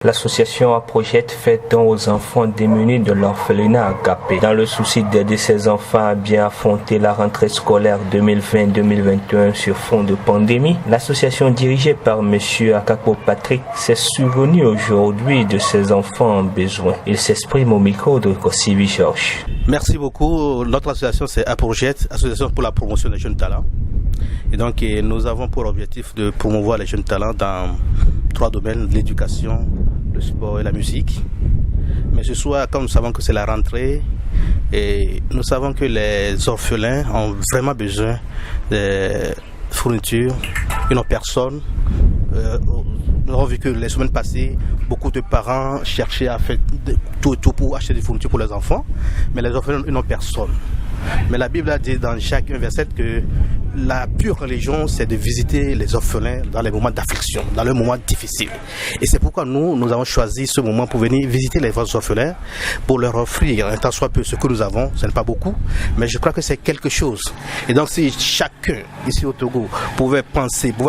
L'association Aproject fait don aux enfants démunis de l'orphelinat Agapé. Dans le souci d'aider ces enfants à bien affronter la rentrée scolaire 2020-2021 sur fond de pandémie, l'association dirigée par M. Akakpo Patrick s'est souvenue aujourd'hui de ces enfants en besoin. Il s'exprime au micro de Kosivi Georges. Merci beaucoup. Notre association c'est Aproject, Association pour la promotion des jeunes talents. Et donc nous avons pour objectif de promouvoir les jeunes talents dans 3 domaines, l'éducation, le sport et la musique. Mais ce soir, comme nous savons que c'est la rentrée, et nous savons que les orphelins ont vraiment besoin de fournitures, ils n'ont personne. Nous avons vu que les semaines passées, beaucoup de parents cherchaient à faire tout pour acheter des fournitures pour les enfants, mais les orphelins ils n'ont personne. Mais la Bible a dit dans Jacques 1 verset que la pure religion, c'est de visiter les orphelins dans les moments d'affliction, dans les moments difficiles. Et c'est pourquoi nous avons choisi ce moment pour venir visiter les orphelins, pour leur offrir un tant soit peu ce que nous avons. Ce n'est pas beaucoup, mais je crois que c'est quelque chose. Et donc si chacun ici au Togo pouvait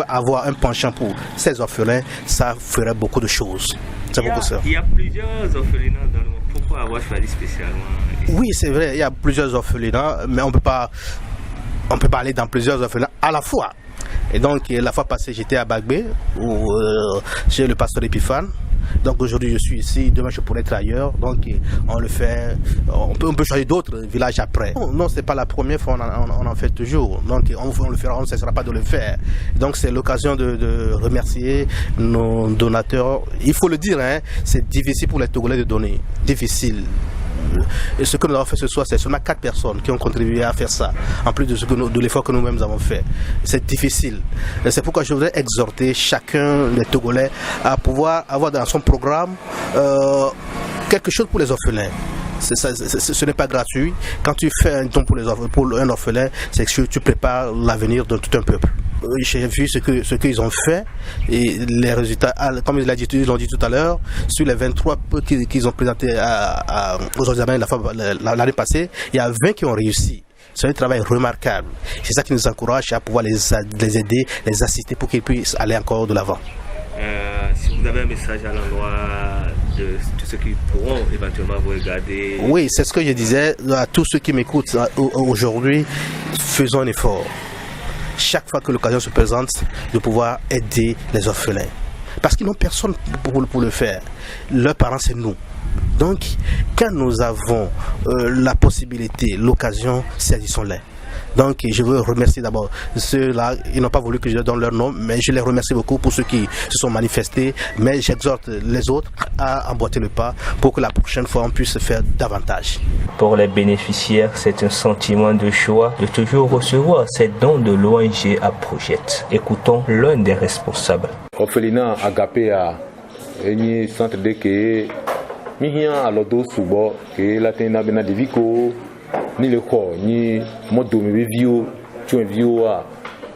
avoir un penchant pour ces orphelins, ça ferait beaucoup de choses. C'est beaucoup ça. Il y a plusieurs orphelinats dans le monde. Pourquoi avoir choisi spécialement ici? Oui, c'est vrai, il y a plusieurs orphelinats, mais on ne peut pas aller dans plusieurs orphelinats à la fois. Et donc, la fois passée, j'étais à Bagbé, chez le pasteur Epiphane. Donc aujourd'hui, je suis ici, demain, je pourrais être ailleurs. Donc, on le fait, on peut choisir d'autres villages après. Non, ce n'est pas la première fois, on en fait toujours. Donc, on le fera, on ne cessera pas de le faire. Donc, c'est l'occasion de remercier nos donateurs. Il faut le dire, hein, c'est difficile pour les Togolais de donner. Difficile. Et ce que nous avons fait ce soir, c'est seulement 4 personnes qui ont contribué à faire ça, en plus de l'effort que nous-mêmes avons fait. C'est difficile. C'est pourquoi je voudrais exhorter chacun des Togolais à pouvoir avoir dans son programme quelque chose pour les orphelins. Ce n'est pas gratuit. Quand tu fais un don pour un orphelin, c'est que tu prépares l'avenir de tout un peuple. J'ai vu ce qu'ils ont fait et les résultats, comme ils l'ont dit tout à l'heure, sur les 23 qu'ils ont présentés aux examens l'année passée, il y a 20 qui ont réussi. C'est un travail remarquable. C'est ça qui nous encourage à pouvoir les aider, les assister pour qu'ils puissent aller encore de l'avant. Si vous avez un message à l'endroit de tous ceux qui pourront éventuellement vous regarder. Oui, c'est ce que je disais à tous ceux qui m'écoutent aujourd'hui, faisons un effort. Chaque fois que l'occasion se présente, de pouvoir aider les orphelins. Parce qu'ils n'ont personne pour le faire. Leurs parents, c'est nous. Donc, quand nous avons la possibilité, l'occasion, saisissons-les. Donc, je veux remercier d'abord ceux-là. Ils n'ont pas voulu que je donne leur nom, mais je les remercie beaucoup pour ceux qui se sont manifestés. Mais j'exhorte les autres à emboîter le pas pour que la prochaine fois, on puisse faire davantage. Pour les bénéficiaires, c'est un sentiment de joie de toujours recevoir ces dons de l'ONG Aproject. Écoutons l'un des responsables. Orphelinat Agapé a un centre de que mihia alodo subo que la tena bena de vico ni le corps ni modo me vio tu vio a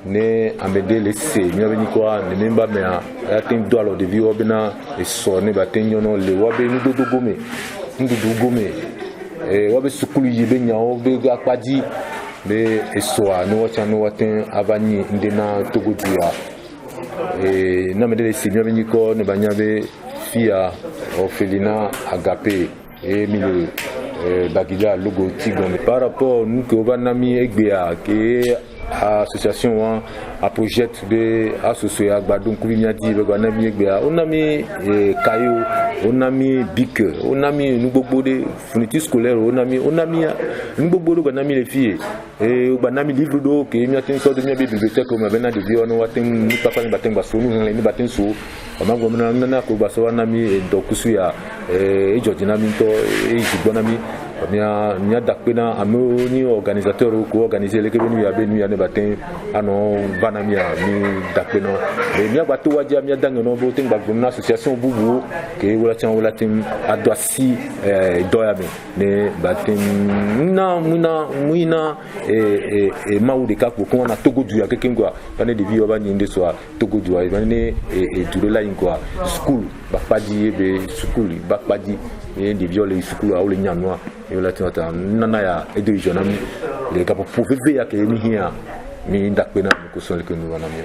ne amede le se ni abeni quoi ne memba me a ten do alo de vio bena e so ne ba ten yono le wa be ndu do gome e wa be sukulu yibe nyao be akpadi be e so a no wa ten avani ndena togodia e na amede le se ni abeni quoi ne ba nyabe fia orphelinat Agapé et milieu Bagida logo Tigon par rapport nous que Obanami Egbea que association Aproject de associé à Badon Kouvinyadi Obanami Egbea on a mis Kayo on a mis Bic on a mis nous beaucoup de fournitures scolaires on a mis nous beaucoup de Obanami les filles et Obanami livre d'eau que mi atteint sur de mi bibliothèque on avait de vie on a atteint nous papa ni batin basso nous ni batin so on a gomna nana ko basso on a mis donc suya et Georgina Minto et Bonami nya dakpena amoni organisateur ko organiser les kebenu ya benu ya ne batin ano vanamia mi dakpena et nya bato wadia nya dangono bo ting bagona association bubu ke wala tin adoasi doyabe ne batin na muina e mau de kapo ko na togo du ya kekengwa pane de bio ba nyinde so togo du ya ne e durela inkwa school bakpadi be school bakpadi et des viols school a ole nyanwa et la tata nana ya e de jonami les capo pour vivre ya ke ni hia mi ndakpena ko so le que nous vanamia